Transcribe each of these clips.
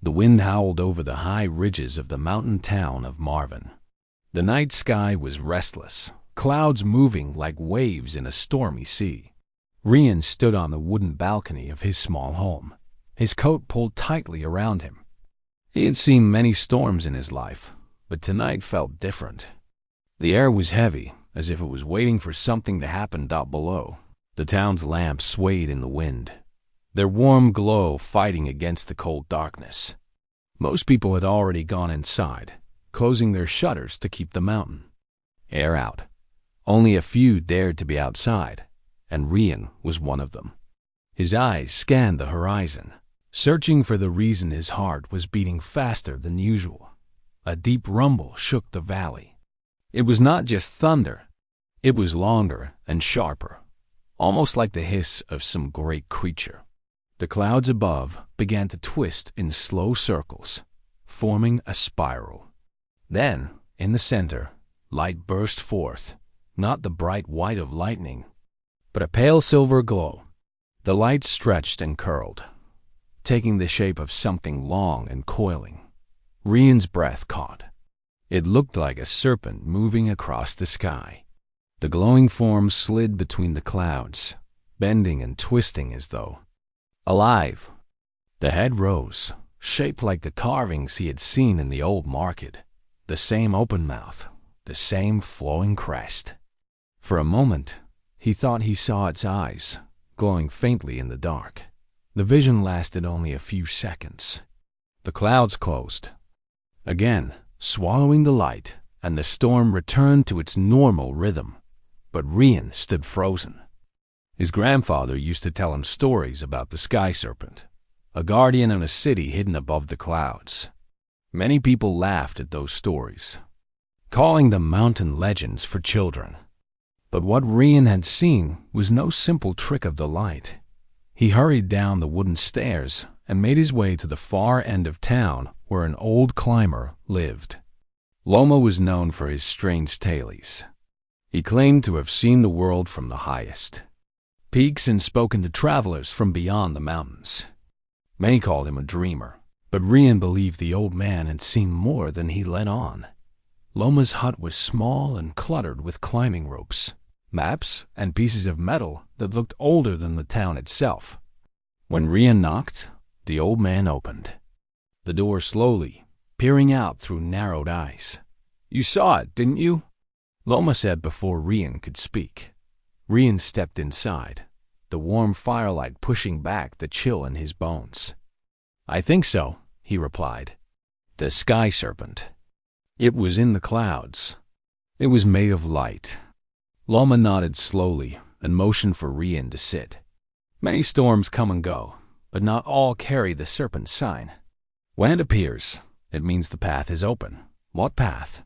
The wind howled over the high ridges of the mountain town of Marvin. The night sky was restless, clouds moving like waves in a stormy sea. Rian stood on the wooden balcony of his small home, his coat pulled tightly around him. He had seen many storms in his life, but tonight felt different. The air was heavy, as if it was waiting for something to happen below. The town's lamps swayed in the wind, their warm glow fighting against the cold darkness. Most people had already gone inside, closing their shutters to keep the mountain air out. Only a few dared to be outside, and Rian was one of them. His eyes scanned the horizon, searching for the reason his heart was beating faster than usual. A deep rumble shook the valley. It was not just thunder. It was longer and sharper, almost like the hiss of some great creature. The clouds above began to twist in slow circles, forming a spiral. Then, in the center, light burst forth, not the bright white of lightning, but a pale silver glow. The light stretched and curled, taking the shape of something long and coiling. Rian's breath caught. It looked like a serpent moving across the sky. The glowing form slid between the clouds, bending and twisting as though alive. The head rose, shaped like the carvings he had seen in the old market. The same open mouth, the same flowing crest. For a moment, he thought he saw its eyes, glowing faintly in the dark. The vision lasted only a few seconds. The clouds closed again, swallowing the light, and the storm returned to its normal rhythm. But Rian stood frozen. His grandfather used to tell him stories about the sky serpent, a guardian of a city hidden above the clouds. Many people laughed at those stories, calling them mountain legends for children. But what Rian had seen was no simple trick of the light. He hurried down the wooden stairs and made his way to the far end of town where an old climber lived. Loma was known for his strange tales. He claimed to have seen the world from the highest peaks and spoken to travelers from beyond the mountains. Many called him a dreamer, but Rian believed the old man had seen more than he let on. Loma's hut was small and cluttered with climbing ropes, maps, and pieces of metal that looked older than the town itself. When Rian knocked, the old man opened the door slowly, peering out through narrowed eyes. "You saw it, didn't you?" Loma said before Rian could speak. Rian stepped inside, the warm firelight pushing back the chill in his bones. "I think so," he replied. "The sky serpent. It was in the clouds. It was made of light." Loma nodded slowly and motioned for Rian to sit. Many storms come and go, but not all carry the serpent sign. When it appears, it means the path is open. "What path?"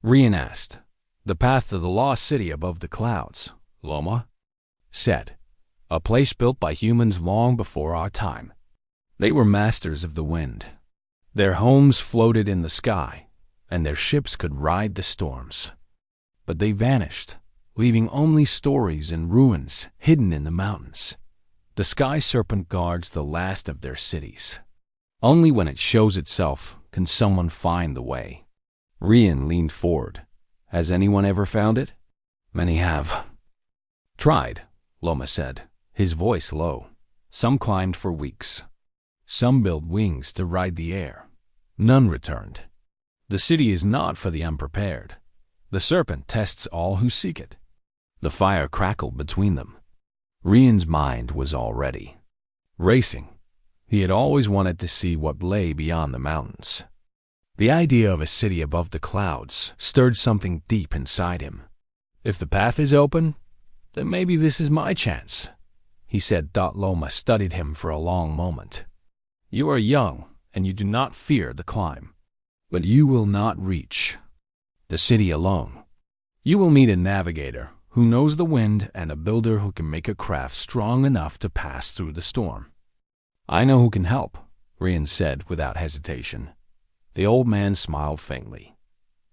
Rian asked. "The path to the lost city above the clouds," Loma said. "A place built by humans long before our time. They were masters of the wind. Their homes floated in the sky, and their ships could ride the storms. But they vanished, leaving only stories and ruins hidden in the mountains. The sky serpent guards the last of their cities. Only when it shows itself can someone find the way." Rian leaned forward. "Has anyone ever found it?" "Many have." "Tried," Loma said, his voice low. "Some climbed for weeks. Some built wings to ride the air. None returned. The city is not for the unprepared. The serpent tests all who seek it." The fire crackled between them. Rian's mind was already racing. He had always wanted to see what lay beyond the mountains. The idea of a city above the clouds stirred something deep inside him. "If the path is open, then maybe this is my chance," he said. Loma studied him for a long moment. "You are young, and you do not fear the climb. But you will not reach the city alone. You will meet a navigator who knows the wind and a builder who can make a craft strong enough to pass through the storm." "I know who can help," Rian said without hesitation. The old man smiled faintly.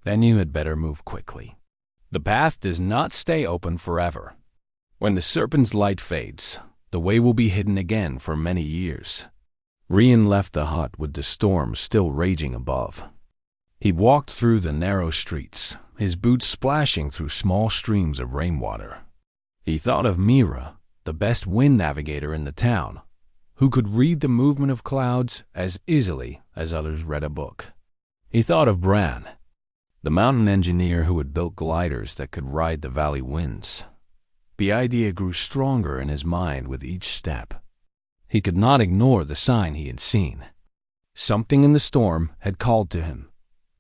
"Then you had better move quickly. The path does not stay open forever. When the serpent's light fades, the way will be hidden again for many years. Rian left the hut with the storm still raging above. He walked through the narrow streets, his boots splashing through small streams of rainwater. He thought of Mira, the best wind navigator in the town, who could read the movement of clouds as easily as others read a book. He thought of Bran, the mountain engineer who had built gliders that could ride the valley winds. The idea grew stronger in his mind with each step. He could not ignore the sign he had seen. Something in the storm had called to him.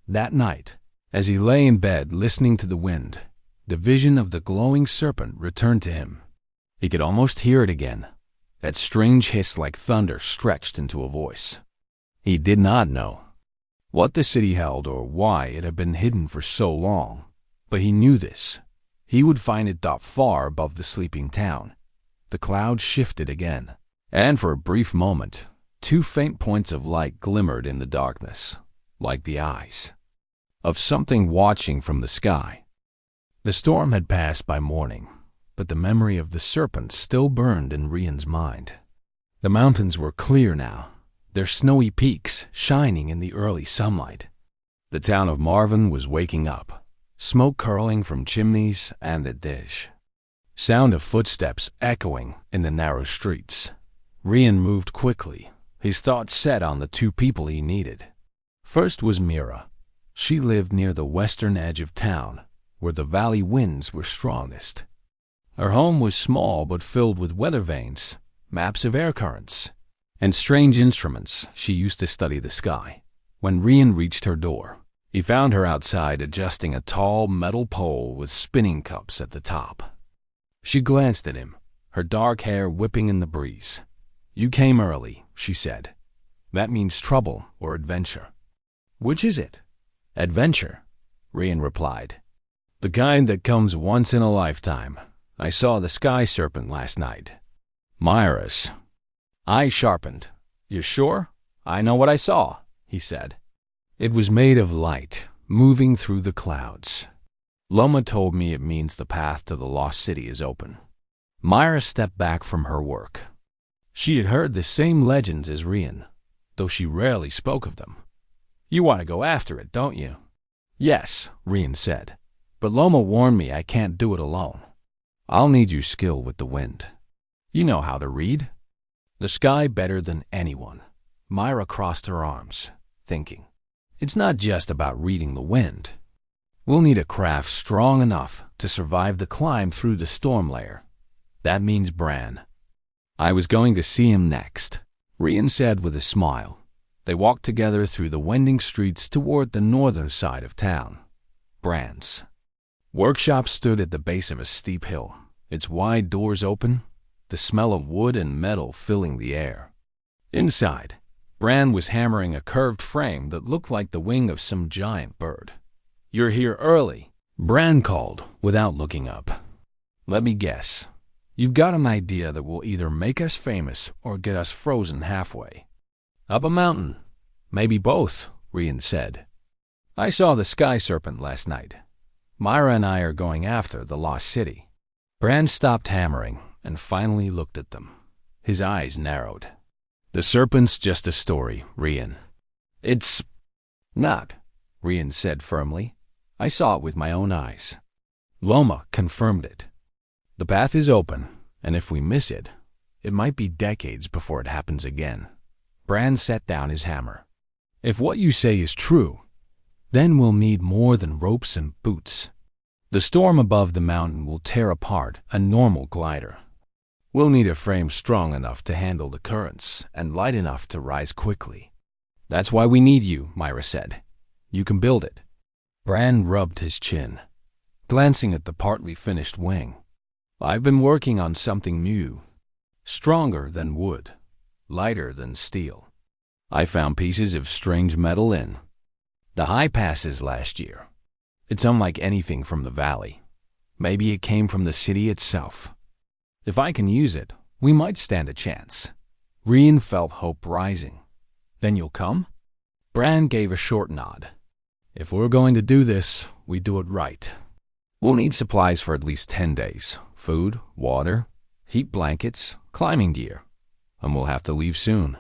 That night, as he lay in bed listening to the wind, the vision of the glowing serpent returned to him. He could almost hear it again, that strange hiss like thunder stretched into a voice. He did not know what the city held or why it had been hidden for so long, but he knew this. He would find it not far above the sleeping town. The clouds shifted again, and for a brief moment, two faint points of light glimmered in the darkness, like the eyes of something watching from the sky. The storm had passed by morning, but the memory of the serpent still burned in Rian's mind. The mountains were clear now, their snowy peaks shining in the early sunlight. The town of Marvin was waking up, smoke curling from chimneys and the dish. Sound of footsteps echoing in the narrow streets. Rian moved quickly, his thoughts set on the two people he needed. First was Mira. She lived near the western edge of town, where the valley winds were strongest. Her home was small but filled with weather vanes, maps of air currents, and strange instruments she used to study the sky. When Rian reached her door, he found her outside adjusting a tall metal pole with spinning cups at the top. She glanced at him, her dark hair whipping in the breeze. "You came early," she said. "That means trouble or adventure." "Which is it?" "Adventure," Rian replied. "The kind that comes once in a lifetime. I saw the sky serpent last night." Myra's eyes sharpened. "You're sure? I know what I saw," he said. "It was made of light, moving through the clouds. Loma told me it means the path to the lost city is open." Myra stepped back from her work. She had heard the same legends as Rian, though she rarely spoke of them. "You want to go after it, don't you?" "Yes," Rian said, "but Loma warned me I can't do it alone. I'll need your skill with the wind. You know how to read the sky better than anyone." Myra crossed her arms, thinking. "It's not just about reading the wind. We'll need a craft strong enough to survive the climb through the storm layer. That means Bran." "I was going to see him next," Rian said with a smile. They walked together through the winding streets toward the northern side of town. Bran's workshop stood at the base of a steep hill, its wide doors open, the smell of wood and metal filling the air. Inside, Bran was hammering a curved frame that looked like the wing of some giant bird. "You're here early," Bran called without looking up. "Let me guess. You've got an idea that will either make us famous or get us frozen halfway." "Up a mountain. Maybe both," Rian said. "I saw the sky serpent last night. Myra and I are going after the lost city." Bran stopped hammering and finally looked at them. His eyes narrowed. "The serpent's just a story, Rian." "It's not," Rian said firmly. "I saw it with my own eyes." Loma confirmed it. "The path is open, and if we miss it, it might be decades before it happens again." Bran set down his hammer. "If what you say is true, then we'll need more than ropes and boots. The storm above the mountain will tear apart a normal glider. We'll need a frame strong enough to handle the currents and light enough to rise quickly." "That's why we need you," Myra said. "You can build it." Bran rubbed his chin, glancing at the partly finished wing. "I've been working on something new, stronger than wood, lighter than steel. I found pieces of strange metal in the high passes last year. It's unlike anything from the valley. Maybe it came from the city itself. If I can use it, we might stand a chance." Rian felt hope rising. "Then you'll come?" Bran gave a short nod. "If we're going to do this, we do it right. We'll need supplies for at least 10 days. Food, water, heat blankets, climbing gear. And we'll have to leave soon."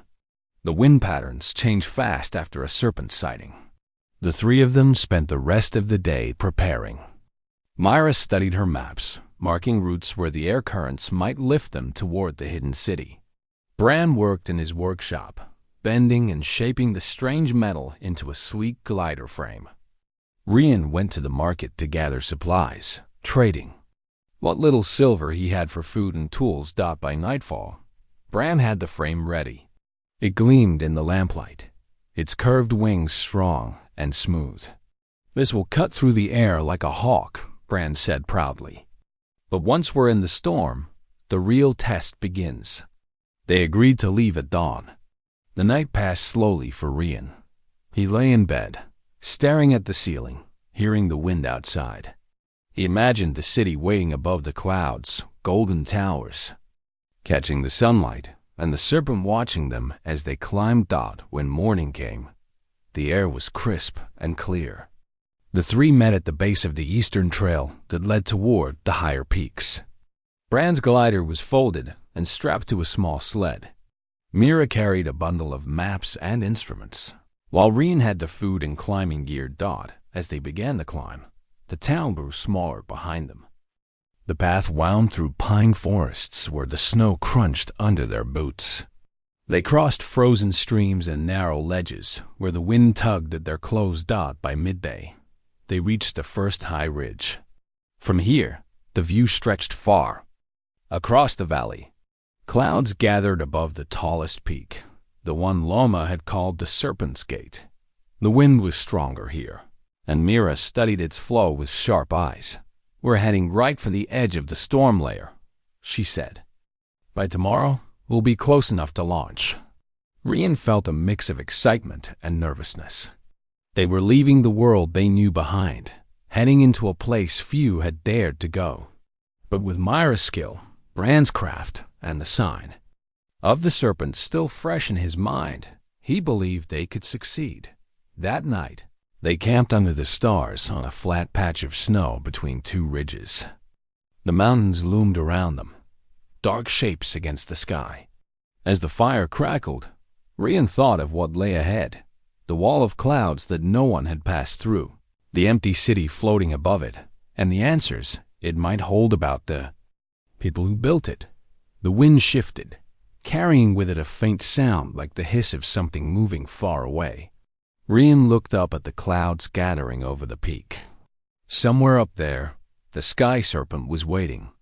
The wind patterns changed fast after a serpent sighting. The three of them spent the rest of the day preparing. Myra studied her maps, marking routes where the air currents might lift them toward the hidden city. Bran worked in his workshop, bending and shaping the strange metal into a sleek glider frame. Rian went to the market to gather supplies, trading. What little silver he had for food and tools. By nightfall, Bran had the frame ready. It gleamed in the lamplight, its curved wings strong and smooth. "This will cut through the air like a hawk," Bran said proudly. "But once we're in the storm, the real test begins." They agreed to leave at dawn. The night passed slowly for Rian. He lay in bed, staring at the ceiling, hearing the wind outside. He imagined the city waiting above the clouds, golden towers, catching the sunlight, and the serpent watching them as they climbed out. When morning came, the air was crisp and clear. The three met at the base of the eastern trail that led toward the higher peaks. Bran's glider was folded and strapped to a small sled. Mira carried a bundle of maps and instruments, while Rian had the food and climbing gear. As they began to climb, the town grew smaller behind them. The path wound through pine forests where the snow crunched under their boots. They crossed frozen streams and narrow ledges where the wind tugged at their clothes. By midday, they reached the first high ridge. From here, the view stretched far. Across the valley, clouds gathered above the tallest peak, the one Loma had called the Serpent's Gate. The wind was stronger here, and Mira studied its flow with sharp eyes. "We're heading right for the edge of the storm layer," she said. "By tomorrow, we'll be close enough to launch." Rian felt a mix of excitement and nervousness. They were leaving the world they knew behind, heading into a place few had dared to go. But with Myra's skill, Bran's craft, and the sign of the serpent still fresh in his mind, he believed they could succeed. That night, they camped under the stars on a flat patch of snow between two ridges. The mountains loomed around them, dark shapes against the sky. As the fire crackled, Rian thought of what lay ahead, the wall of clouds that no one had passed through, the empty city floating above it, and the answers it might hold about the people who built it. The wind shifted, carrying with it a faint sound like the hiss of something moving far away. Rian looked up at the clouds gathering over the peak. Somewhere up there, the sky serpent was waiting.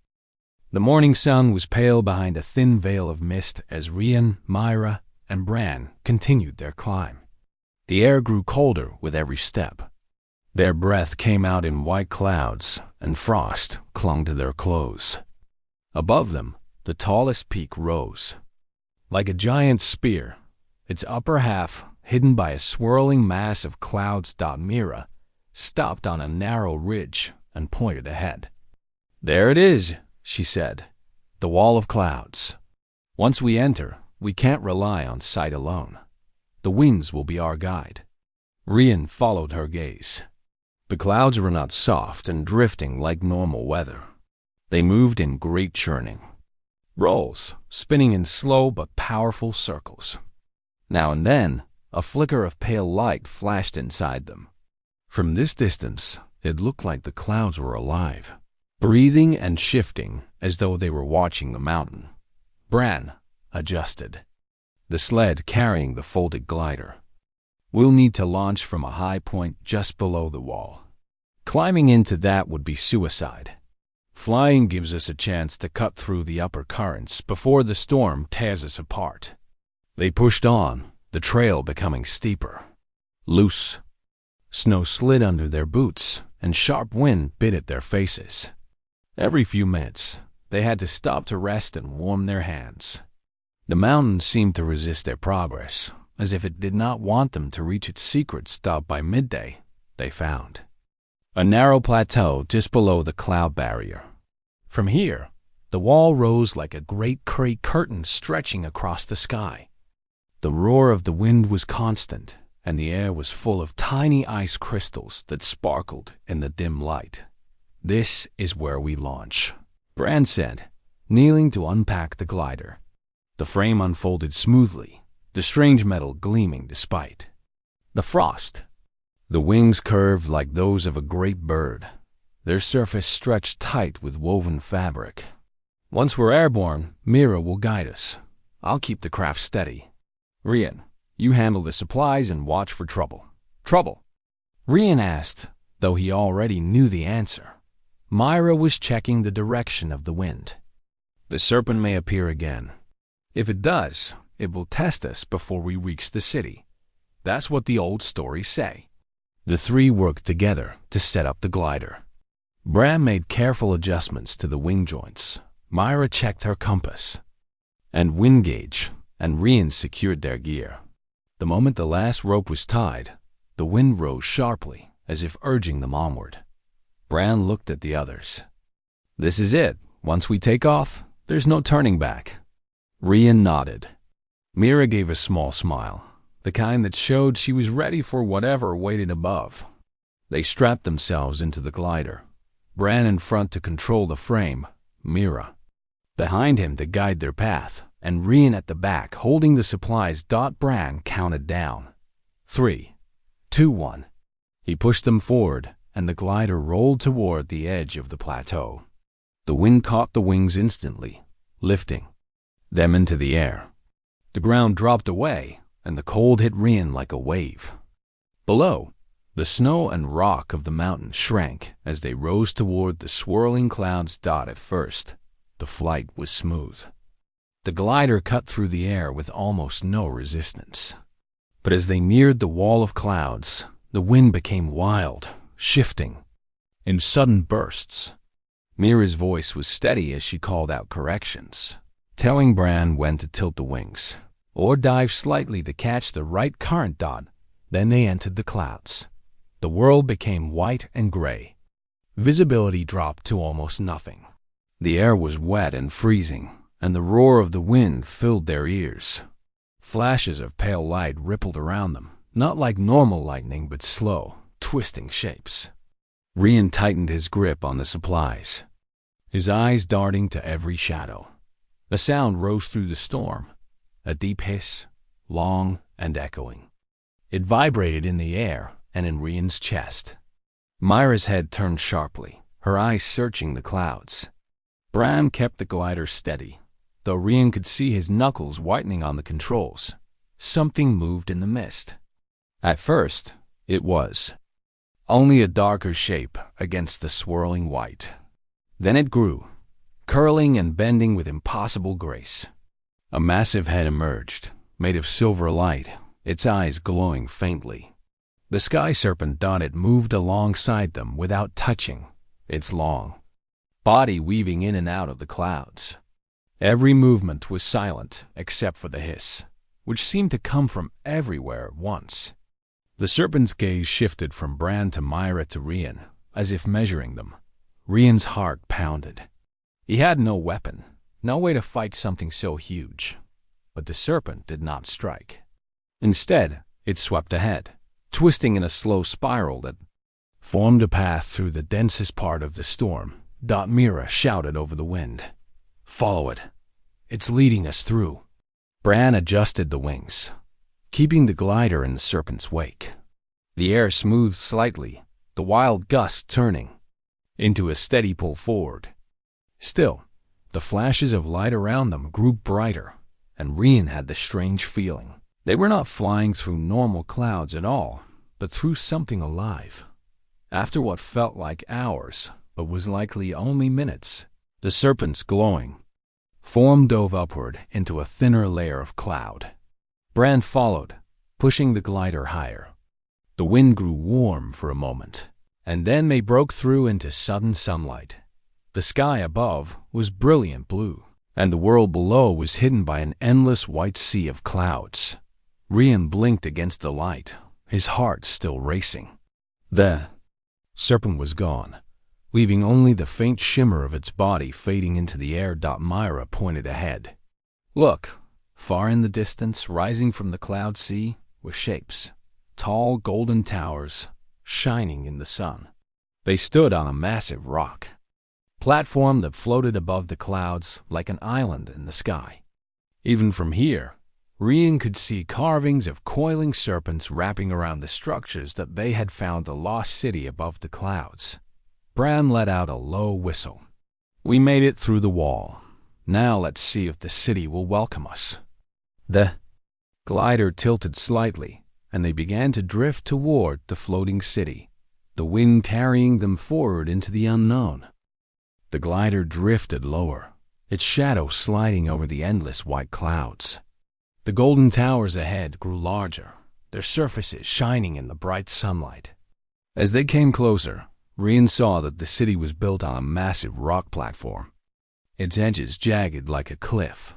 The morning sun was pale behind a thin veil of mist as Rian, Myra, and Bran continued their climb. The air grew colder with every step. Their breath came out in white clouds, and frost clung to their clothes. Above them, the tallest peak rose. Like a giant spear, its upper half hidden by a swirling mass of clouds. Mira stopped on a narrow ridge and pointed ahead. "There it is," she said, "the wall of clouds. Once we enter, we can't rely on sight alone. The winds will be our guide." Rian followed her gaze. The clouds were not soft and drifting like normal weather. They moved in great churning rolls, spinning in slow but powerful circles. Now and then, a flicker of pale light flashed inside them. From this distance, it looked like the clouds were alive, breathing and shifting as though they were watching the mountain. Bran adjusted, the sled carrying the folded glider. "We'll need to launch from a high point just below the wall. Climbing into that would be suicide. Flying gives us a chance to cut through the upper currents before the storm tears us apart." They pushed on, the trail becoming steeper. Loose snow slid under their boots, and sharp wind bit at their faces. Every few minutes, they had to stop to rest and warm their hands. The mountain seemed to resist their progress, as if it did not want them to reach its secrets. By midday, they found a narrow plateau just below the cloud barrier. From here, the wall rose like a great gray curtain stretching across the sky. The roar of the wind was constant, and the air was full of tiny ice crystals that sparkled in the dim light. "This is where we launch," Bran said, kneeling to unpack the glider. The frame unfolded smoothly, the strange metal gleaming despite the frost. The wings curved like those of a great bird, their surface stretched tight with woven fabric. Once we're airborne, Mira will guide us. I'll keep the craft steady. Rian, you handle the supplies and watch for trouble. Trouble? Rian asked, though he already knew the answer. Myra was checking the direction of the wind. The serpent may appear again. If it does, it will test us before we reach the city. That's what the old stories say. The three worked together to set up the glider. Bram made careful adjustments to the wing joints. Myra checked her compass and wind gauge, and Rian secured their gear. The moment the last rope was tied, the wind rose sharply, as if urging them onward. Bran looked at the others. This is it. Once we take off, there's no turning back. Rian nodded. Mira gave a small smile, the kind that showed she was ready for whatever waited above. They strapped themselves into the glider. Bran in front to control the frame, Mira behind him to guide their path, and Rian at the back holding the supplies. Bran counted down. 3, 2, 1. He pushed them forward, and the glider rolled toward the edge of the plateau. The wind caught the wings instantly, lifting them into the air. The ground dropped away, and the cold hit Rian like a wave. Below, the snow and rock of the mountain shrank as they rose toward the swirling clouds. At first, the flight was smooth. The glider cut through the air with almost no resistance. But as they neared the wall of clouds, the wind became wild, shifting in sudden bursts. Mira's voice was steady as she called out corrections, telling Bran when to tilt the wings or dive slightly to catch the right current. Then they entered the clouds. The world became white and gray. Visibility dropped to almost nothing. The air was wet and freezing, and the roar of the wind filled their ears. Flashes of pale light rippled around them, not like normal lightning but slow, twisting shapes. Rian tightened his grip on the supplies, his eyes darting to every shadow. A sound rose through the storm, a deep hiss, long and echoing. It vibrated in the air and in Rian's chest. Myra's head turned sharply, her eyes searching the clouds. Bram kept the glider steady, though Rian could see his knuckles whitening on the controls. Something moved in the mist. At first, it was only a darker shape against the swirling white. Then it grew, curling and bending with impossible grace. A massive head emerged, made of silver light, its eyes glowing faintly. The sky serpent. It moved alongside them without touching, its long body weaving in and out of the clouds. Every movement was silent except for the hiss, which seemed to come from everywhere at once. The serpent's gaze shifted from Bran to Myra to Rian, as if measuring them. Rian's heart pounded. He had no weapon, no way to fight something so huge. But the serpent did not strike. Instead, it swept ahead, twisting in a slow spiral that formed a path through the densest part of the storm. Mira shouted over the wind. Follow it. It's leading us through. Bran adjusted the wings, keeping the glider in the serpent's wake. The air smoothed slightly, the wild gust turning into a steady pull forward. Still, the flashes of light around them grew brighter, and Rian had the strange feeling. They were not flying through normal clouds at all, but through something alive. After what felt like hours, but was likely only minutes, the serpent's glowing form dove upward into a thinner layer of cloud. Bran followed, pushing the glider higher. The wind grew warm for a moment, and then they broke through into sudden sunlight. The sky above was brilliant blue, and the world below was hidden by an endless white sea of clouds. Rian blinked against the light, his heart still racing. The serpent was gone, leaving only the faint shimmer of its body fading into the air. Myra pointed ahead. Look, far in the distance, rising from the cloud sea, were shapes, tall golden towers, shining in the sun. They stood on a massive rock platform that floated above the clouds like an island in the sky. Even from here, Rian could see carvings of coiling serpents wrapping around the structures that they had found the lost city above the clouds. Bran let out a low whistle. "We made it through the wall. Now let's see if the city will welcome us." The glider tilted slightly, and they began to drift toward the floating city, the wind carrying them forward into the unknown. The glider drifted lower, its shadow sliding over the endless white clouds. The golden towers ahead grew larger, their surfaces shining in the bright sunlight. As they came closer, Rian saw that the city was built on a massive rock platform, its edges jagged like a cliff.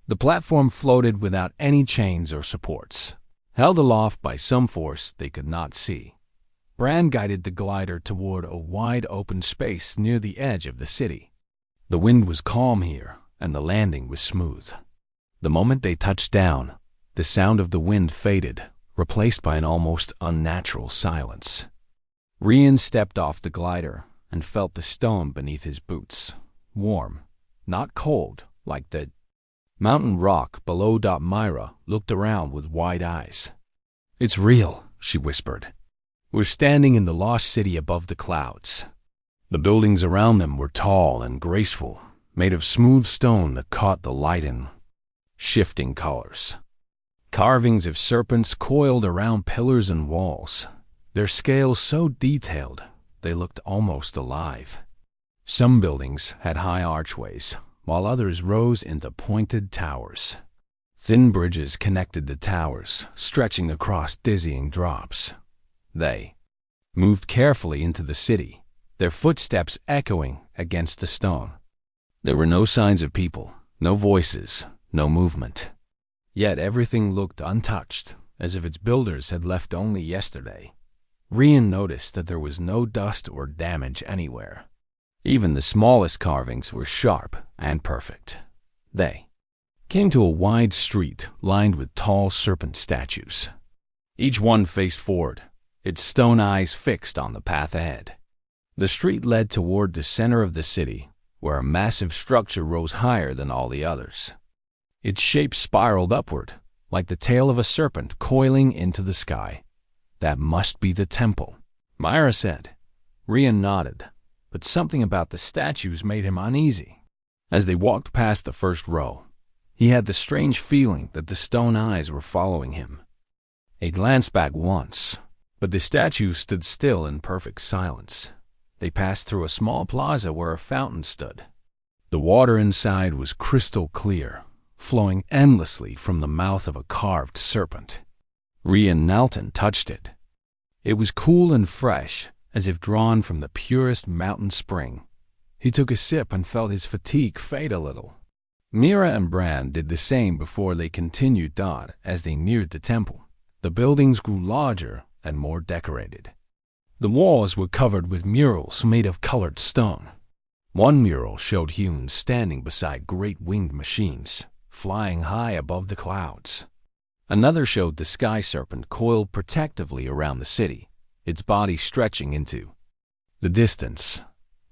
The platform floated without any chains or supports, held aloft by some force they could not see. Bran guided the glider toward a wide open space near the edge of the city. The wind was calm here, and the landing was smooth. The moment they touched down, the sound of the wind faded, replaced by an almost unnatural silence. Rian stepped off the glider and felt the stone beneath his boots, warm, not cold, like the mountain rock below. Myra looked around with wide eyes. "It's real," she whispered. "We're standing in the lost city above the clouds." The buildings around them were tall and graceful, made of smooth stone that caught the light in shifting colors. Carvings of serpents coiled around pillars and walls, their scales so detailed they looked almost alive. Some buildings had high archways, while others rose into pointed towers. Thin bridges connected the towers, stretching across dizzying drops. They moved carefully into the city, their footsteps echoing against the stone. There were no signs of people, no voices, no movement. Yet everything looked untouched, as if its builders had left only yesterday. Rian noticed that there was no dust or damage anywhere. Even the smallest carvings were sharp and perfect. They came to a wide street lined with tall serpent statues. Each one faced forward, its stone eyes fixed on the path ahead. The street led toward the center of the city, where a massive structure rose higher than all the others. Its shape spiraled upward, like the tail of a serpent coiling into the sky. "That must be the temple," Myra said. Rian nodded, but something about the statues made him uneasy. As they walked past the first row, he had the strange feeling that the stone eyes were following him. He glanced back once, but the statues stood still in perfect silence. They passed through a small plaza where a fountain stood. The water inside was crystal clear, flowing endlessly from the mouth of a carved serpent. Rian knelt and touched it. It was cool and fresh, as if drawn from the purest mountain spring. He took a sip and felt his fatigue fade a little. Mira and Bran did the same before they continued on as they neared the temple. The buildings grew larger and more decorated. The walls were covered with murals made of colored stone. One mural showed humans standing beside great winged machines, flying high above the clouds. Another showed the sky serpent coiled protectively around the city, its body stretching into the distance.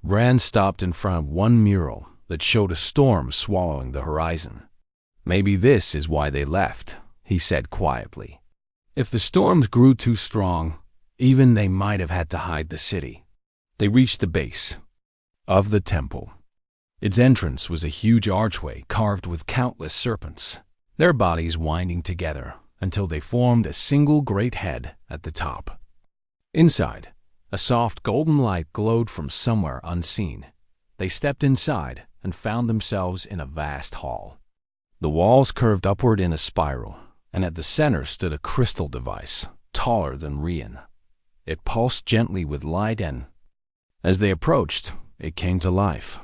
Bran stopped in front of one mural that showed a storm swallowing the horizon. "Maybe this is why they left," he said quietly. "If the storms grew too strong, even they might have had to hide the city." They reached the base of the temple. Its entrance was a huge archway carved with countless serpents, their bodies winding together until they formed a single great head at the top. Inside, a soft golden light glowed from somewhere unseen. They stepped inside and found themselves in a vast hall. The walls curved upward in a spiral, and at the center stood a crystal device, taller than Rian. It pulsed gently with light, and as they approached, it came to life.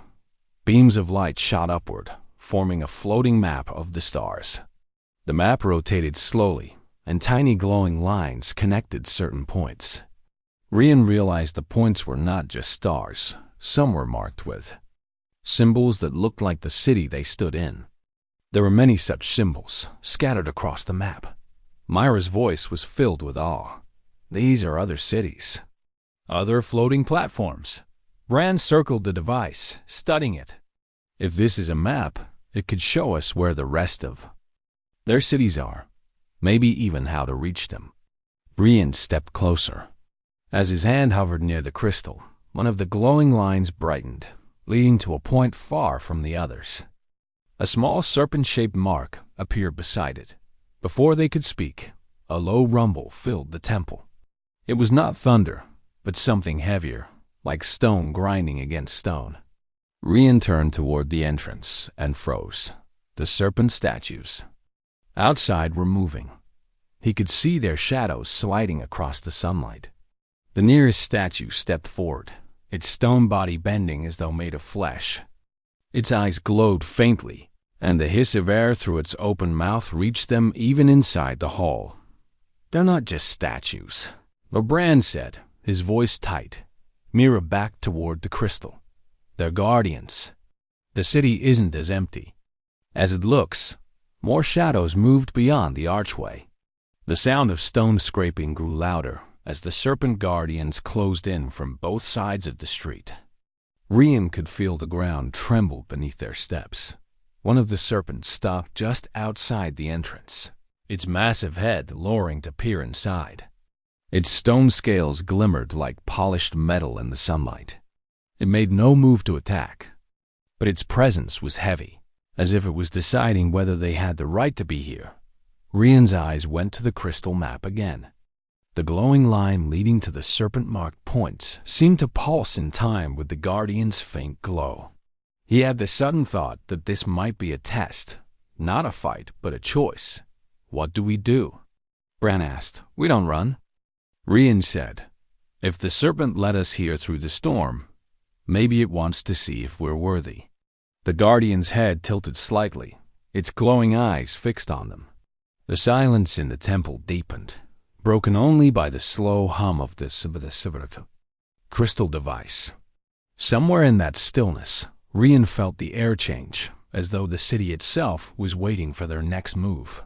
Beams of light shot upward, forming a floating map of the stars. The map rotated slowly, and tiny glowing lines connected certain points. Rian realized the points were not just stars. Some were marked with symbols that looked like the city they stood in. There were many such symbols, scattered across the map. Myra's voice was filled with awe. "These are other cities. Other floating platforms." Bran circled the device, studying it. "If this is a map, it could show us where the rest of their cities are, maybe even how to reach them. Rian stepped closer. As his hand hovered near the crystal, one of the glowing lines brightened, leading to a point far from the others. A small serpent-shaped mark appeared beside it. Before they could speak, a low rumble filled the temple. It was not thunder, but something heavier, like stone grinding against stone. Rian turned toward the entrance and froze. The serpent statues outside were moving. He could see their shadows sliding across the sunlight. The nearest statue stepped forward, its stone body bending as though made of flesh. Its eyes glowed faintly, and the hiss of air through its open mouth reached them even inside the hall. "They're not just statues," Bran said, his voice tight, mirror back toward the crystal. "They're guardians. The city isn't as empty as it looks." More shadows moved beyond the archway. The sound of stone scraping grew louder as the serpent guardians closed in from both sides of the street. Rian could feel the ground tremble beneath their steps. One of the serpents stopped just outside the entrance, its massive head lowering to peer inside. Its stone scales glimmered like polished metal in the sunlight. It made no move to attack, but its presence was heavy, as if it was deciding whether they had the right to be here. Rian's eyes went to the crystal map again. The glowing line leading to the serpent-marked points seemed to pulse in time with the Guardian's faint glow. He had the sudden thought that this might be a test, not a fight, but a choice. "What do we do?" Bran asked. "We don't run." Rian said, "If the serpent led us here through the storm, maybe it wants to see if we're worthy." The Guardian's head tilted slightly, its glowing eyes fixed on them. The silence in the temple deepened, broken only by the slow hum of the crystal device. Somewhere in that stillness, Rian felt the air change, as though the city itself was waiting for their next move.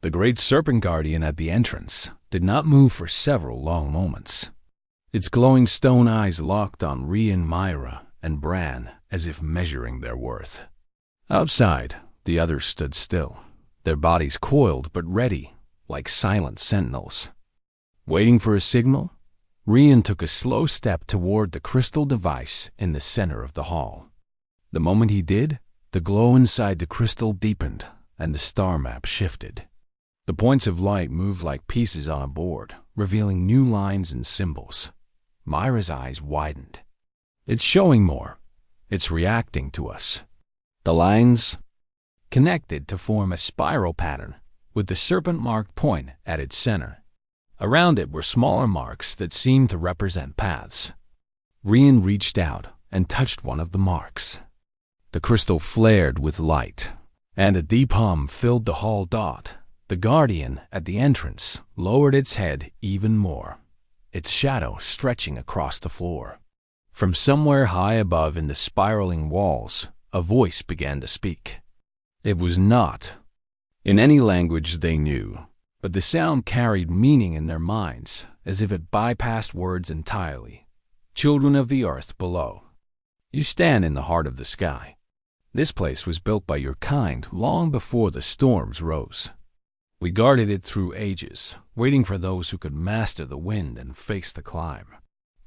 The great serpent guardian at the entrance did not move for several long moments. Its glowing stone eyes locked on Rian, Myra, and Bran as if measuring their worth. Outside, the others stood still, their bodies coiled but ready, like silent sentinels. Waiting for a signal, Rian took a slow step toward the crystal device in the center of the hall. The moment he did, the glow inside the crystal deepened and the star map shifted. The points of light moved like pieces on a board, revealing new lines and symbols. Myra's eyes widened. "It's showing more. It's reacting to us." The lines connected to form a spiral pattern, with the serpent-marked point at its center. Around it were smaller marks that seemed to represent paths. Rian reached out and touched one of the marks. The crystal flared with light, and a deep hum filled the hall. The guardian at the entrance lowered its head even more, its shadow stretching across the floor. From somewhere high above in the spiraling walls, a voice began to speak. It was not in any language they knew, but the sound carried meaning in their minds, as if it bypassed words entirely. "Children of the earth below, you stand in the heart of the sky. This place was built by your kind long before the storms rose. We guarded it through ages, waiting for those who could master the wind and face the climb.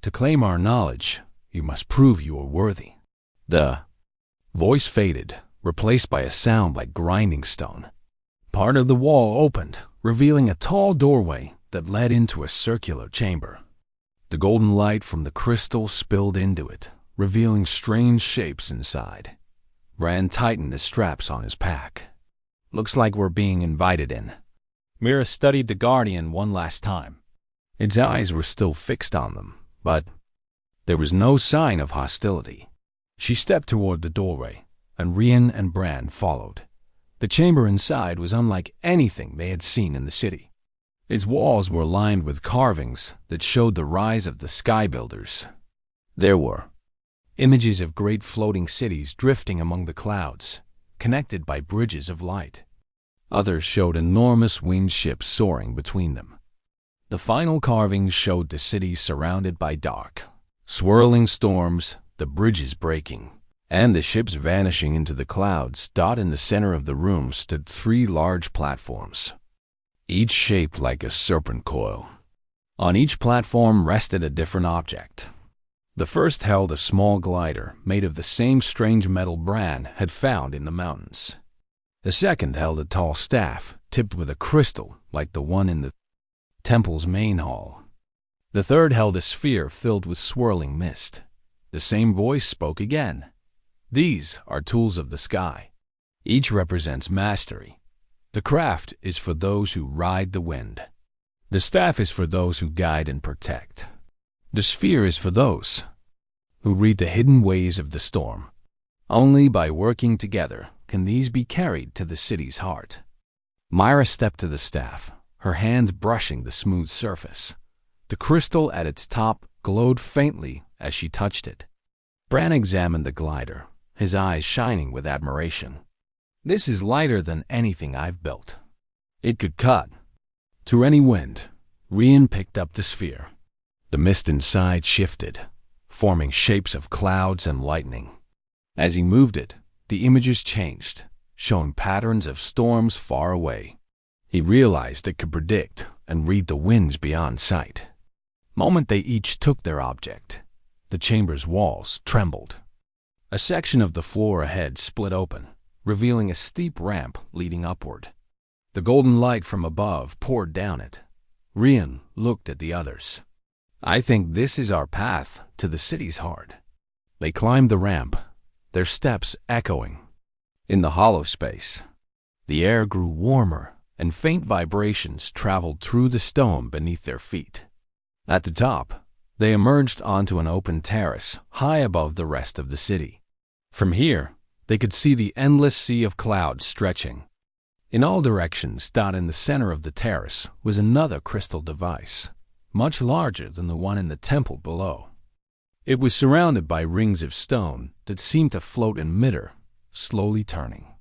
To claim our knowledge, you must prove you are worthy." The voice faded, replaced by a sound like grinding stone. Part of the wall opened, revealing a tall doorway that led into a circular chamber. The golden light from the crystal spilled into it, revealing strange shapes inside. Bran tightened the straps on his pack. "Looks like we're being invited in." Mira studied the Guardian one last time. Its eyes were still fixed on them, but there was no sign of hostility. She stepped toward the doorway, and Rian and Bran followed. The chamber inside was unlike anything they had seen in the city. Its walls were lined with carvings that showed the rise of the sky builders. There were images of great floating cities drifting among the clouds, connected by bridges of light. Others showed enormous winged ships soaring between them. The final carvings showed the city surrounded by dark, swirling storms, the bridges breaking, and the ships vanishing into the clouds. In the center of the room stood 3 large platforms, each shaped like a serpent coil. On each platform rested a different object. The first held a small glider made of the same strange metal Bran had found in the mountains. The second held a tall staff tipped with a crystal like the one in the temple's main hall. The third held a sphere filled with swirling mist. The same voice spoke again. "These are tools of the sky. Each represents mastery. The craft is for those who ride the wind. The staff is for those who guide and protect. The sphere is for those who read the hidden ways of the storm. Only by working together can these be carried to the city's heart." Myra stepped to the staff, her hands brushing the smooth surface. The crystal at its top glowed faintly as she touched it. Bran examined the glider, his eyes shining with admiration. "This is lighter than anything I've built. It could cut through any wind." Rian picked up the sphere. The mist inside shifted, forming shapes of clouds and lightning. As he moved it, the images changed, showing patterns of storms far away. He realized it could predict and read the winds beyond sight. The moment they each took their object, the chamber's walls trembled. A section of the floor ahead split open, revealing a steep ramp leading upward. The golden light from above poured down it. Rian looked at the others. "I think this is our path to the city's heart." They climbed the ramp, their steps echoing. In the hollow space, the air grew warmer and faint vibrations traveled through the stone beneath their feet. At the top, they emerged onto an open terrace high above the rest of the city. From here, they could see the endless sea of clouds stretching in all directions. In the center of the terrace was another crystal device, much larger than the one in the temple below. It was surrounded by rings of stone that seemed to float in midair, slowly turning.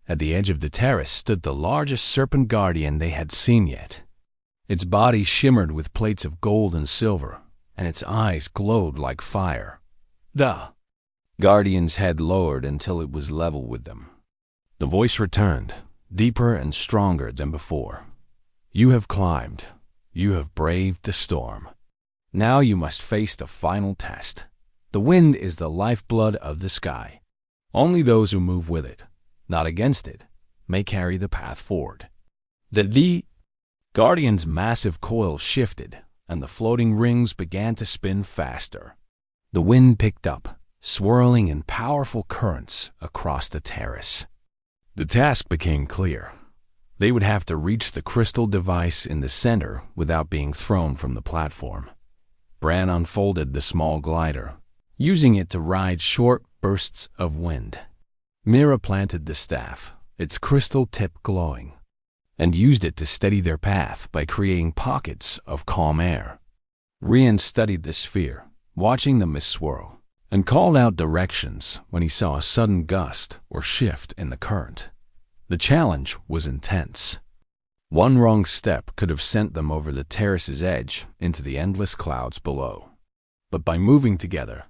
At the edge of the terrace stood the largest serpent guardian they had seen yet. Its body shimmered with plates of gold and silver, and its eyes glowed like fire. The guardian's head lowered until it was level with them. The voice returned, deeper and stronger than before. "You have climbed. You have braved the storm. Now you must face the final test. The wind is the lifeblood of the sky. Only those who move with it, not against it, may carry the path forward." The guardian's massive coil shifted, and the floating rings began to spin faster. The wind picked up, swirling in powerful currents across the terrace. The task became clear. They would have to reach the crystal device in the center without being thrown from the platform. Bran unfolded the small glider, using it to ride short bursts of wind. Mira planted the staff, its crystal tip glowing, and used it to steady their path by creating pockets of calm air. Rian studied the sphere, watching the mist swirl, and called out directions when he saw a sudden gust or shift in the current. The challenge was intense. One wrong step could have sent them over the terrace's edge into the endless clouds below. But by moving together,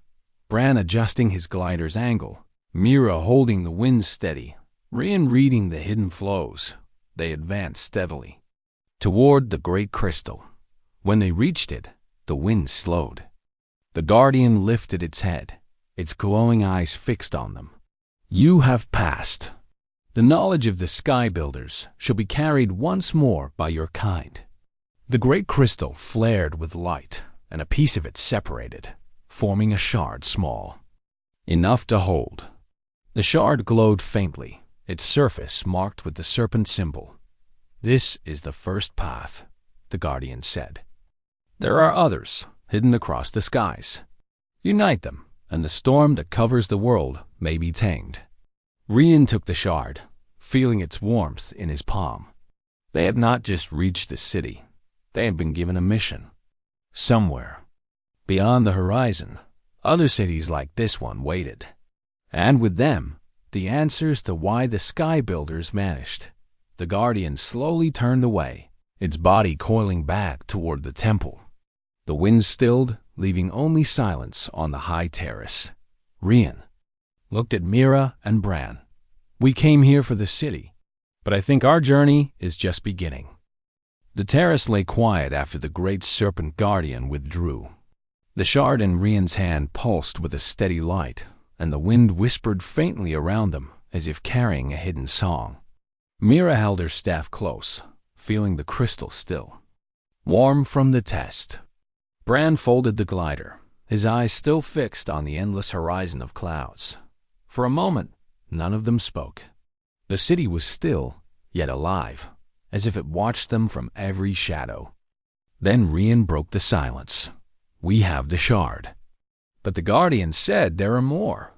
Bran adjusting his glider's angle, Mira holding the wind steady, Rian reading the hidden flows, they advanced steadily toward the great crystal. When they reached it, the wind slowed. The guardian lifted its head, its glowing eyes fixed on them. "You have passed. The knowledge of the sky builders shall be carried once more by your kind." The great crystal flared with light, and a piece of it separated, forming a shard small enough to hold. The shard glowed faintly, its surface marked with the serpent symbol. "This is the first path," the guardian said. "There are others, hidden across the skies. Unite them, and the storm that covers the world may be tamed." Rian took the shard, feeling its warmth in his palm. They had not just reached the city. They had been given a mission. Somewhere, beyond the horizon, other cities like this one waited. And with them, the answers to why the sky builders vanished. The guardian slowly turned away, its body coiling back toward the temple. The wind stilled, leaving only silence on the high terrace. Rian looked at Mira and Bran. "We came here for the city, but I think our journey is just beginning." The terrace lay quiet after the great Serpent Guardian withdrew. The shard in Rian's hand pulsed with a steady light, and the wind whispered faintly around them as if carrying a hidden song. Mira held her staff close, feeling the crystal still, warm from the test. Bran folded the glider, his eyes still fixed on the endless horizon of clouds. For a moment, none of them spoke. The city was still, yet alive, as if it watched them from every shadow. Then Rian broke the silence. "We have the shard." "But the Guardian said there are more."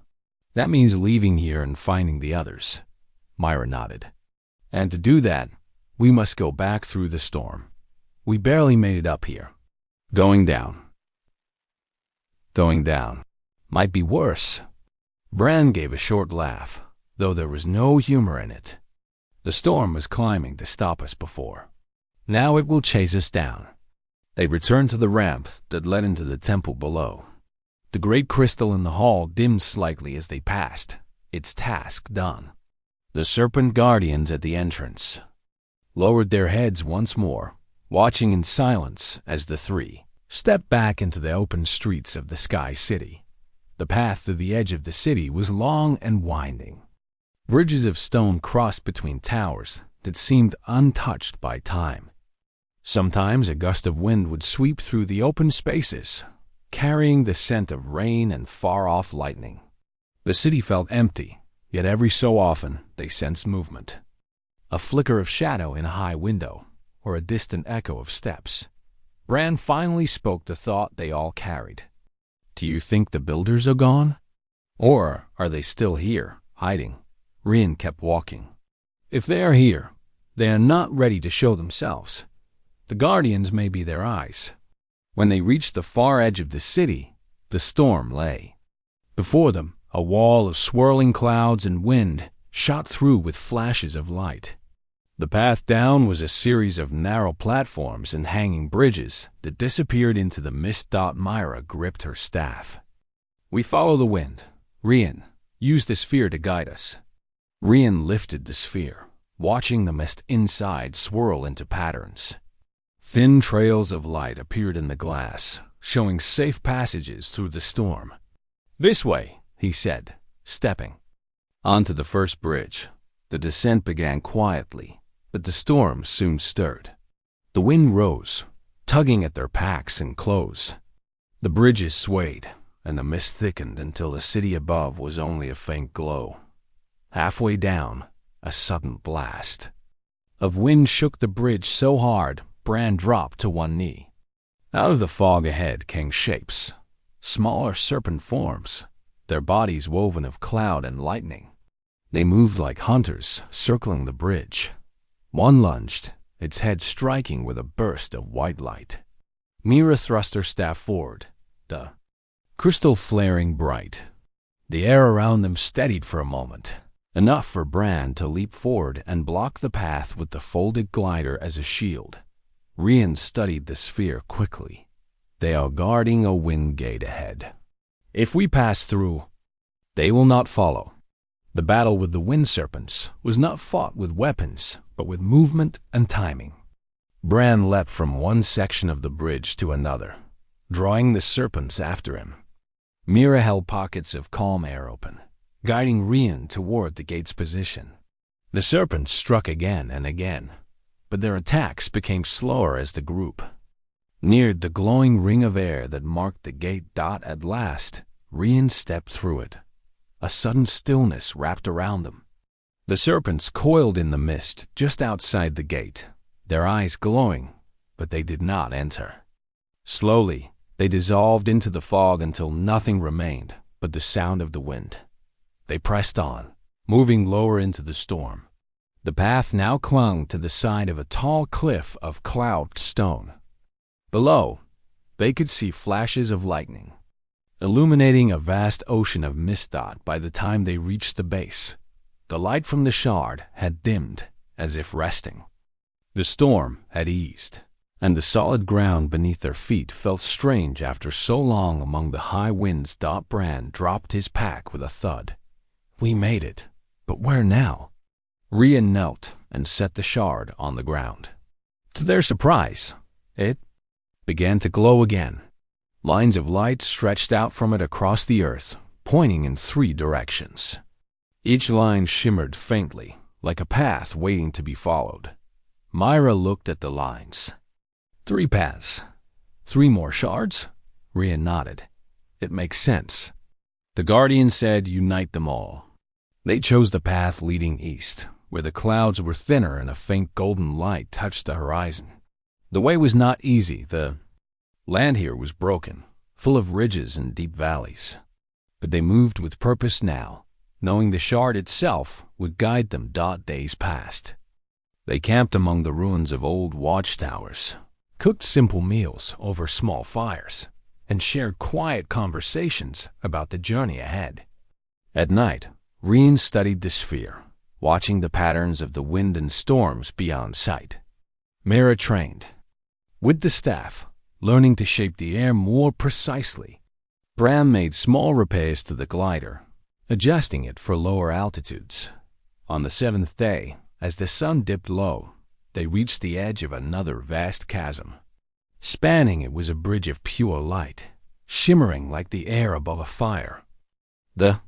"That means leaving here and finding the others." Myra nodded. "And to do that, we must go back through the storm. We barely made it up here. Going down might be worse." Bran gave a short laugh, though there was no humor in it. "The storm was climbing to stop us before. Now it will chase us down." They returned to the ramp that led into the temple below. The great crystal in the hall dimmed slightly as they passed, its task done. The Serpent Guardians at the entrance lowered their heads once more, watching in silence as the three stepped back into the open streets of the Sky City. The path to the edge of the city was long and winding. Bridges of stone crossed between towers that seemed untouched by time. Sometimes a gust of wind would sweep through the open spaces, carrying the scent of rain and far-off lightning. The city felt empty, yet every so often they sensed movement. A flicker of shadow in a high window, or a distant echo of steps. Bran finally spoke the thought they all carried. "Do you think the builders are gone? Or are they still here, hiding?" Rian kept walking. "If they are here, they are not ready to show themselves. The Guardians may be their eyes." When they reached the far edge of the city, the storm lay. Before them, a wall of swirling clouds and wind shot through with flashes of light. The path down was a series of narrow platforms and hanging bridges that disappeared into the mist. Myra gripped her staff. "We follow the wind. Rian, use the sphere to guide us." Rian lifted the sphere, watching the mist inside swirl into patterns. Thin trails of light appeared in the glass, showing safe passages through the storm. "This way," he said, stepping onto the first bridge. The descent began quietly, but the storm soon stirred. The wind rose, tugging at their packs and clothes. The bridges swayed, and the mist thickened until the city above was only a faint glow. Halfway down, a sudden blast of wind shook the bridge so hard Bran dropped to one knee. Out of the fog ahead came shapes, smaller serpent forms, their bodies woven of cloud and lightning. They moved like hunters, circling the bridge. One lunged, its head striking with a burst of white light. Mira thrust her staff forward, the crystal flaring bright. The air around them steadied for a moment, enough for Bran to leap forward and block the path with the folded glider as a shield. Rian studied the sphere quickly. "They are guarding a wind gate ahead. If we pass through, they will not follow." The battle with the wind serpents was not fought with weapons, but with movement and timing. Bran leapt from one section of the bridge to another, drawing the serpents after him. Mira held pockets of calm air open, guiding Rian toward the gate's position. The serpents struck again and again, but their attacks became slower as the group neared the glowing ring of air that marked the gate. At last, Rian stepped through it. A sudden stillness wrapped around them. The serpents coiled in the mist just outside the gate, their eyes glowing, but they did not enter. Slowly, they dissolved into the fog until nothing remained but the sound of the wind. They pressed on, moving lower into the storm. The path now clung to the side of a tall cliff of cloud stone. Below, they could see flashes of lightning, illuminating a vast ocean of mist. By the time they reached the base, the light from the shard had dimmed, as if resting. The storm had eased, and the solid ground beneath their feet felt strange after so long among the high winds. Bran dropped his pack with a thud. We made it. But where now? Rian knelt and set the shard on the ground. To their surprise, it began to glow again. Lines of light stretched out from it across the earth, pointing in 3 directions. Each line shimmered faintly, like a path waiting to be followed. Myra looked at the lines. 3 paths. 3 more shards? Rian nodded. It makes sense. The Guardian said unite them all. They chose the path leading east, where the clouds were thinner and a faint golden light touched the horizon. The way was not easy. The land here was broken, full of ridges and deep valleys. But they moved with purpose now, knowing the shard itself would guide them. Days passed. They camped among the ruins of old watchtowers, cooked simple meals over small fires, and shared quiet conversations about the journey ahead. At night, Rian studied the sphere, watching the patterns of the wind and storms beyond sight. Mira trained with the staff, learning to shape the air more precisely. Bram made small repairs to the glider, adjusting it for lower altitudes. On the 7th day, as the sun dipped low, they reached the edge of another vast chasm. Spanning it was a bridge of pure light, shimmering like the air above a fire. The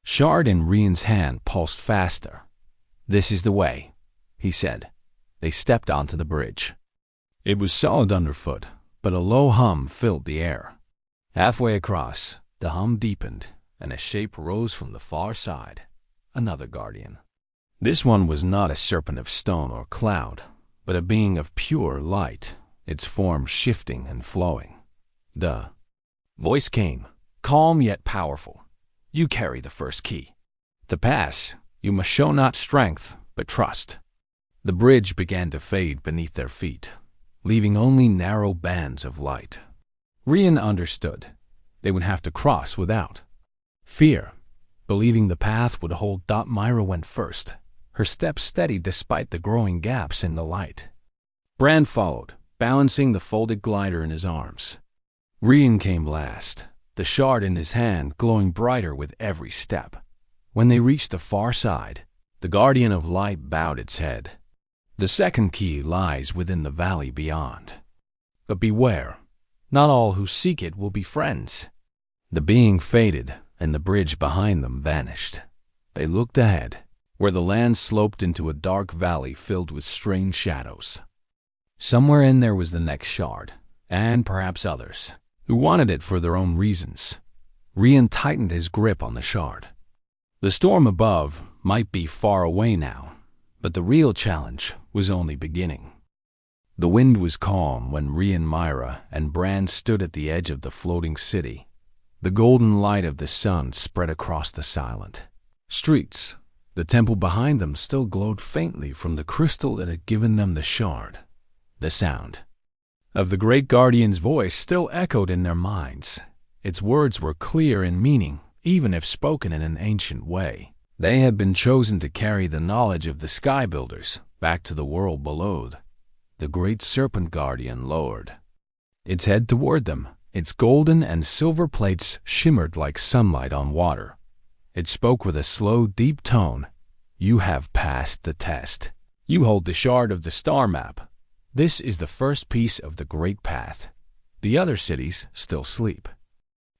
shard in Rian's hand pulsed faster. "This is the way," he said. They stepped onto the bridge. It was solid underfoot, but a low hum filled the air. Halfway across, the hum deepened, and a shape rose from the far side. Another guardian. This one was not a serpent of stone or cloud, but a being of pure light, its form shifting and flowing. The voice came, calm yet powerful. "You carry the first key. To pass, you must show not strength, but trust." The bridge began to fade beneath their feet, leaving only narrow bands of light. Rian understood. They would have to cross without fear, believing the path would hold. Myra went first, her steps steady despite the growing gaps in the light. Bran followed, balancing the folded glider in his arms. Rian came last, the shard in his hand glowing brighter with every step. When they reached the far side, the Guardian of Light bowed its head. "The second key lies within the valley beyond. But beware, not all who seek it will be friends." The being faded, and the bridge behind them vanished. They looked ahead, where the land sloped into a dark valley filled with strange shadows. Somewhere in there was the next shard, and perhaps others, who wanted it for their own reasons. Rian tightened his grip on the shard. The storm above might be far away now, but the real challenge was only beginning. The wind was calm when Rian, Myra, and Bran stood at the edge of the floating city. The golden light of the sun spread across the silent streets. The temple behind them still glowed faintly from the crystal that had given them the shard. The sound of the great guardian's voice still echoed in their minds. Its words were clear in meaning, even if spoken in an ancient way. They had been chosen to carry the knowledge of the sky builders back to the world below. The great serpent guardian lowered its head toward them. Its golden and silver plates shimmered like sunlight on water. It spoke with a slow, deep tone. "You have passed the test. You hold the shard of the star map. This is the first piece of the great path. The other cities still sleep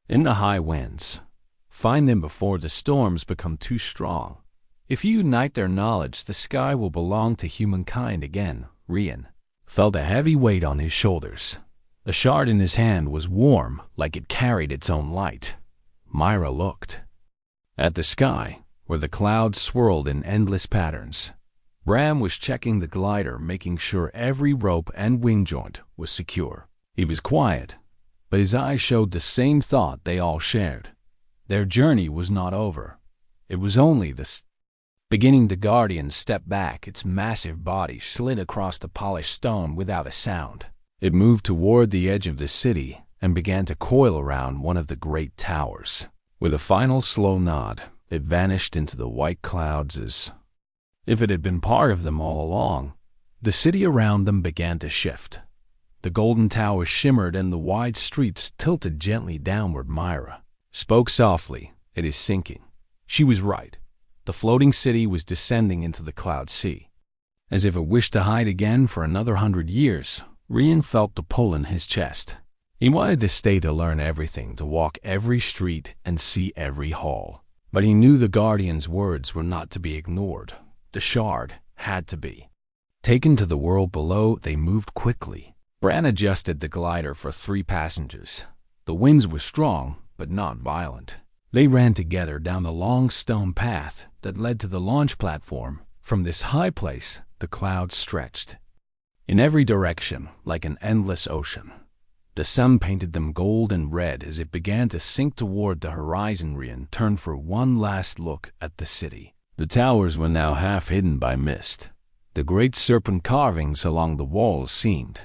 in the high winds. Find them before the storms become too strong. If you unite their knowledge, the sky will belong to humankind again." Rian felt a heavy weight on his shoulders. The shard in his hand was warm, like it carried its own light. Myra looked at the sky, where the clouds swirled in endless patterns. Bram was checking the glider, making sure every rope and wing joint was secure. He was quiet, but his eyes showed the same thought they all shared. Their journey was not over. It was only the beginning. The Guardian stepped back. Its massive body slid across the polished stone without a sound. It moved toward the edge of the city and began to coil around one of the great towers. With a final slow nod, it vanished into the white clouds as if it had been part of them all along. The city around them began to shift. The golden tower shimmered and the wide streets tilted gently downward. Myra spoke softly. "It is sinking." She was right. The floating city was descending into the cloud sea. As if it wished to hide again for another 100 years, Rian felt the pull in his chest. He wanted to stay to learn everything, to walk every street and see every hall. But he knew the Guardian's words were not to be ignored. The shard had to be. Taken to the world below, they moved quickly. Bran adjusted the glider for 3 passengers. The winds were strong, but not violent. They ran together down the long stone path that led to the launch platform. From this high place, the clouds stretched in every direction like an endless ocean. The sun painted them gold and red as it began to sink toward the horizon. Rian turned for one last look at the city. The towers were now half hidden by mist. The great serpent carvings along the walls seemed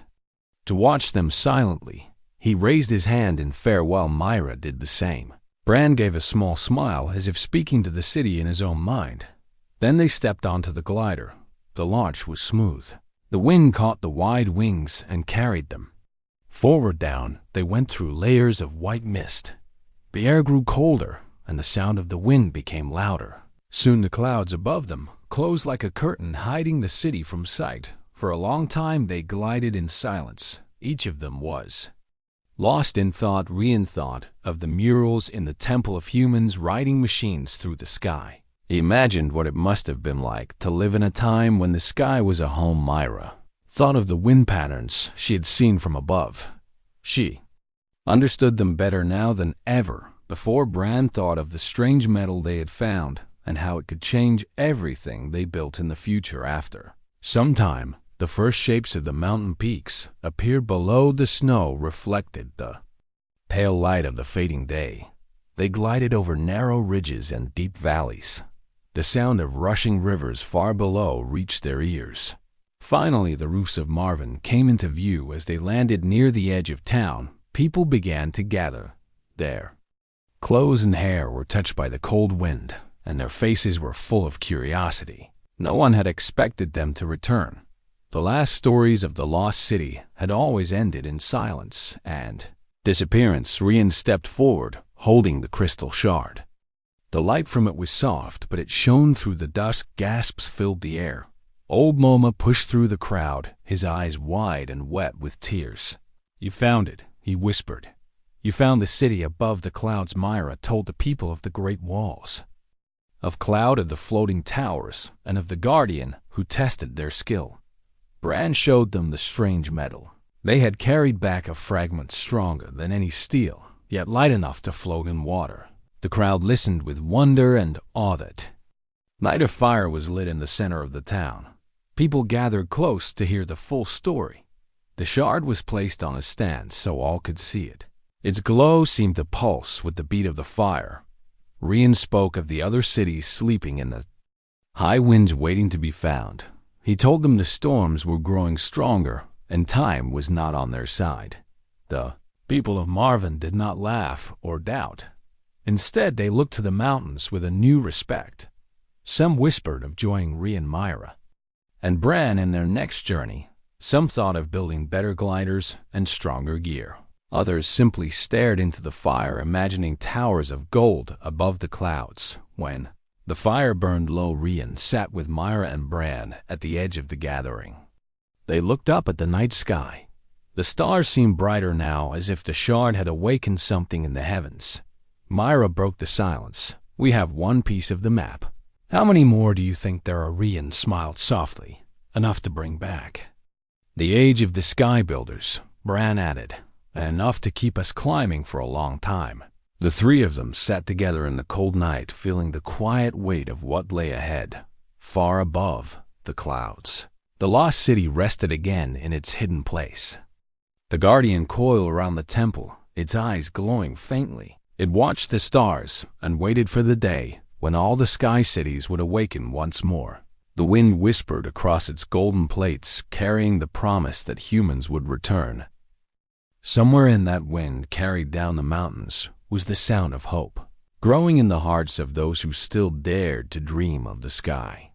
to watch them silently. He raised his hand in farewell. Myra did the same. Bran gave a small smile as if speaking to the city in his own mind. Then they stepped onto the glider. The launch was smooth. The wind caught the wide wings and carried them. Forward down, they went through layers of white mist. The air grew colder, and the sound of the wind became louder. Soon the clouds above them closed like a curtain, hiding the city from sight. For a long time they glided in silence. Each of them was lost in thought. Rian thought of the murals in the Temple of Humans riding machines through the sky. He imagined what it must have been like to live in a time when the sky was a home. Myra thought of the wind patterns she had seen from above. She understood them better now than ever before. Bran thought of the strange metal they had found and how it could change everything they built in the future after. Sometime, the first shapes of the mountain peaks appeared below. The snow reflected the pale light of the fading day. They glided over narrow ridges and deep valleys. The sound of rushing rivers far below reached their ears. Finally, the roofs of Marvin came into view. As they landed near the edge of town, people began to gather there. Clothes and hair were touched by the cold wind, and their faces were full of curiosity. No one had expected them to return. The last stories of the lost city had always ended in silence and disappearance. Rian stepped forward, holding the crystal shard. The light from it was soft, but it shone through the dusk. Gasps filled the air. Old Moma pushed through the crowd, his eyes wide and wet with tears. "You found it," he whispered. "You found the city above the clouds." Myra told the people of the great walls, of Cloud, of the floating towers, and of the Guardian who tested their skill. Bran showed them the strange metal. They had carried back a fragment stronger than any steel, yet light enough to float in water. The crowd listened with wonder and awe. That night a fire was lit in the center of the town. People gathered close to hear the full story. The shard was placed on a stand so all could see it. Its glow seemed to pulse with the beat of the fire. Rian spoke of the other cities sleeping in the high winds waiting to be found. He told them the storms were growing stronger and time was not on their side. The people of Marvin did not laugh or doubt. Instead, they looked to the mountains with a new respect. Some whispered of joining Rian, Myra, and Bran in their next journey. Some thought of building better gliders and stronger gear. Others simply stared into the fire, imagining towers of gold above the clouds. When the fire burned low, Rian sat with Myra and Bran at the edge of the gathering. They looked up at the night sky. The stars seemed brighter now, as if the shard had awakened something in the heavens. Myra broke the silence. "We have one piece of the map. How many more do you think there are?" Rian smiled softly. "Enough to bring back the age of the sky builders," Bran added, "and enough to keep us climbing for a long time." The three of them sat together in the cold night, feeling the quiet weight of what lay ahead, far above the clouds. The lost city rested again in its hidden place. The Guardian coiled around the temple, its eyes glowing faintly. It watched the stars and waited for the day when all the sky cities would awaken once more. The wind whispered across its golden plates, carrying the promise that humans would return. Somewhere in that wind carried down the mountains was the sound of hope, growing in the hearts of those who still dared to dream of the sky.